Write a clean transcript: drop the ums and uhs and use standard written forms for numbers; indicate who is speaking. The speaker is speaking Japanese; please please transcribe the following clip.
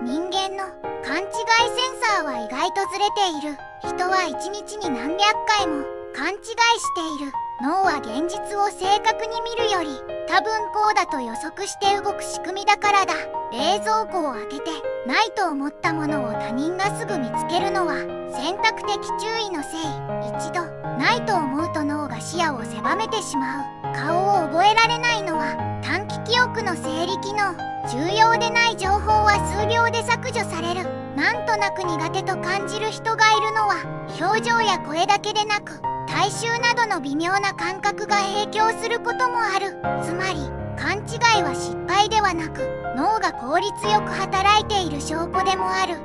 Speaker 1: 人間の勘違いセンサーは意外とずれている。人は一日に何百回も勘違いしている。脳は現実を正確に見るより多分こうだと予測して動く仕組みだからだ。冷蔵庫を開けてないと思ったものを他人がすぐ見つけるのは選択的注意のせい。一度ないと思うと脳が視野を狭めてしまう。顔を覚えられないのは短期記憶の整理機能。重要でない情報は数秒で削除される。なんとなく苦手と感じる人がいるのは表情や声だけでなく体臭などの微妙な感覚が影響することもある。つまり勘違いは失敗ではなく脳が効率よく働いている証拠でもある。